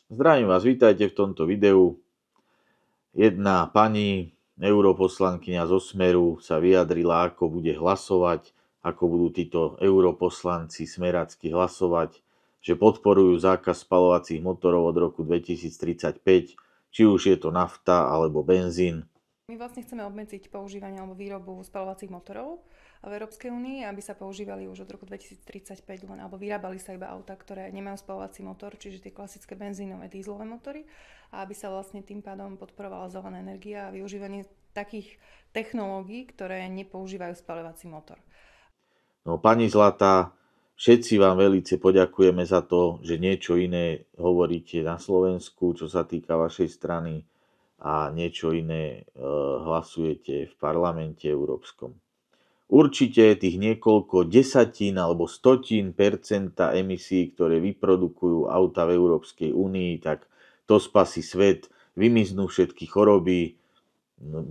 Zdravím vás, vítajte v tomto videu. Jedna pani, europoslankyňa zo Smeru, sa vyjadrila, ako bude hlasovať, ako budú títo europoslanci smerácky hlasovať, že podporujú zákaz spaľovacích motorov od roku 2035, či už je to nafta alebo benzín. My vlastne chceme obmedziť používanie alebo výrobu spaľovacích motorov v Európskej únii, aby sa používali už od roku 2035 len, alebo vyrábali sa iba autá, ktoré nemajú spaľovací motor, čiže tie klasické benzínové, dízlové motory, a aby sa vlastne tým pádom podporovala zelená energia a využívanie takých technológií, ktoré nepoužívajú spaľovací motor. No, pani Zlatá, všetci vám veľmi poďakujeme za to, že niečo iné hovoríte na Slovensku, čo sa týka vašej strany, a niečo iné hlasujete v parlamente európskom. Určite tých niekoľko desatín alebo stotín percenta emisí, ktoré vyprodukujú auta v Európskej únii, tak to spasí svet, vymiznú všetky choroby,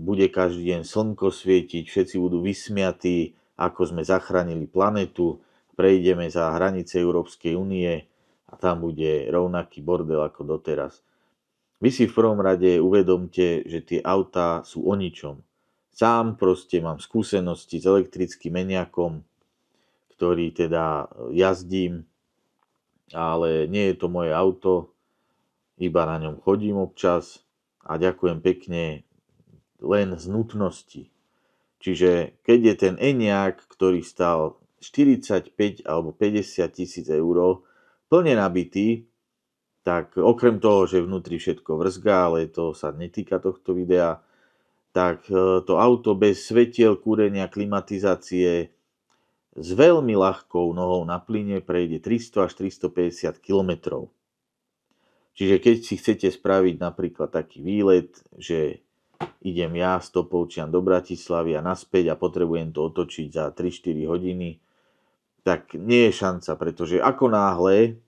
bude každý deň slnko svietiť, všetci budú vysmiatí, ako sme zachránili planetu, prejdeme za hranice Európskej únie a tam bude rovnaký bordel ako doteraz. Vy si v prvom rade uvedomte, že tie autá sú o ničom. Sám proste mám skúsenosti s elektrickým meniakom, ktorý teda jazdím, ale nie je to moje auto, iba na ňom chodím občas a ďakujem pekne len z nutnosti. Čiže keď je ten Enyaq, ktorý stal 45 alebo 50 tisíc eur, plne nabitý, tak okrem toho, že vnútri všetko vrzgá, ale to sa netýka tohto videa, tak to auto bez svetiel, kúrenia, klimatizácie s veľmi ľahkou nohou na plyne prejde 300 až 350 km. Čiže keď si chcete spraviť napríklad taký výlet, že idem ja z Topolčian do Bratislavy a naspäť a potrebujem to otočiť za 3-4 hodiny, tak nie je šanca, pretože ako náhle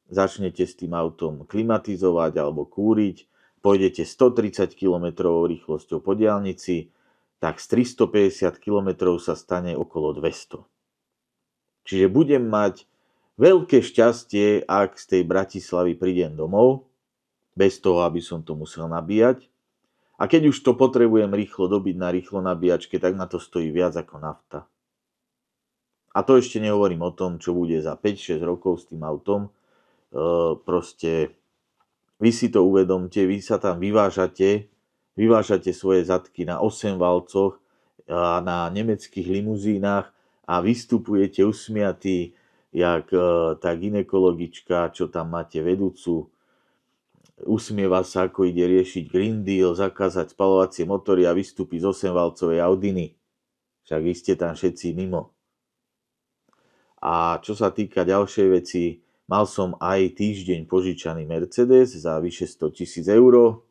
začnete s tým autom klimatizovať alebo kúriť, pôjdete 130 km rýchlosťou po diaľnici, tak z 350 km sa stane okolo 200. Čiže budem mať veľké šťastie, ak z tej Bratislavy prídem domov, bez toho, aby som to musel nabíjať. A keď už to potrebujem rýchlo dobiť na rýchlo nabíjačke, tak na to stojí viac ako nafta. A to ešte nehovorím o tom, čo bude za 5-6 rokov s tým autom. Proste vy si to uvedomte, vy sa tam vyvážate svoje zadky na 8 valcoch a na nemeckých limuzínach a vystupujete usmiatí, jak tá gynekologička, čo tam máte vedúcu. Usmieva sa, ako ide riešiť Green Deal, zakázať spaľovacie motory a vystúpi z 8-valcovej Audiny. Však vy ste tam všetci mimo. A čo sa týka ďalšej veci, mal som aj týždeň požičaný Mercedes za vyše 100 000 eur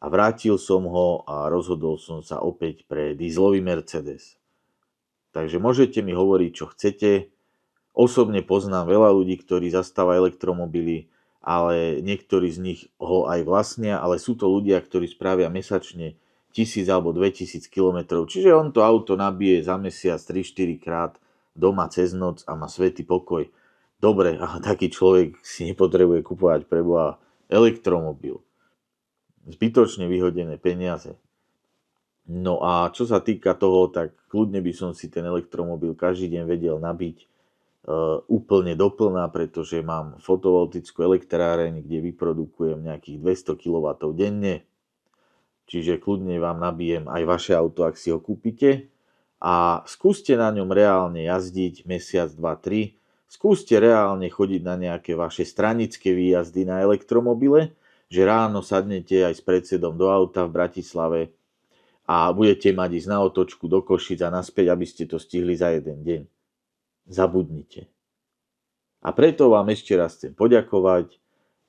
a vrátil som ho a rozhodol som sa opäť pre dieselový Mercedes. Takže môžete mi hovoriť, čo chcete. Osobne poznám veľa ľudí, ktorí zastávajú elektromobily, ale niektorí z nich ho aj vlastnia, ale sú to ľudia, ktorí spravia mesačne 1000 alebo 2000 km. Čiže on to auto nabije za mesiac 3-4 krát doma cez noc a má svätý pokoj. Dobre, ale taký človek si nepotrebuje kupovať preboha elektromobil. Zbytočne vyhodené peniaze. No a čo sa týka toho, tak kľudne by som si ten elektromobil každý deň vedel nabiť úplne doplná, pretože mám fotovoltickú elektráreň, kde vyprodukujem nejakých 200 kW denne. Čiže kľudne vám nabijem aj vaše auto, ak si ho kúpite. A skúste na ňom reálne jazdiť mesiac, 2, 3. Skúste reálne chodiť na nejaké vaše stranické výjazdy na elektromobile, že ráno sadnete aj s predsedom do auta v Bratislave a budete mať ísť na otočku do Košic a naspäť, aby ste to stihli za jeden deň. Zabudnite. A preto vám ešte raz chcem poďakovať,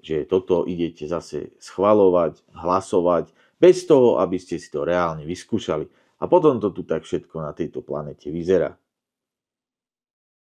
že toto idete zase schvaľovať, hlasovať, bez toho, aby ste si to reálne vyskúšali. A potom to tu tak všetko na tejto planete vyzerá.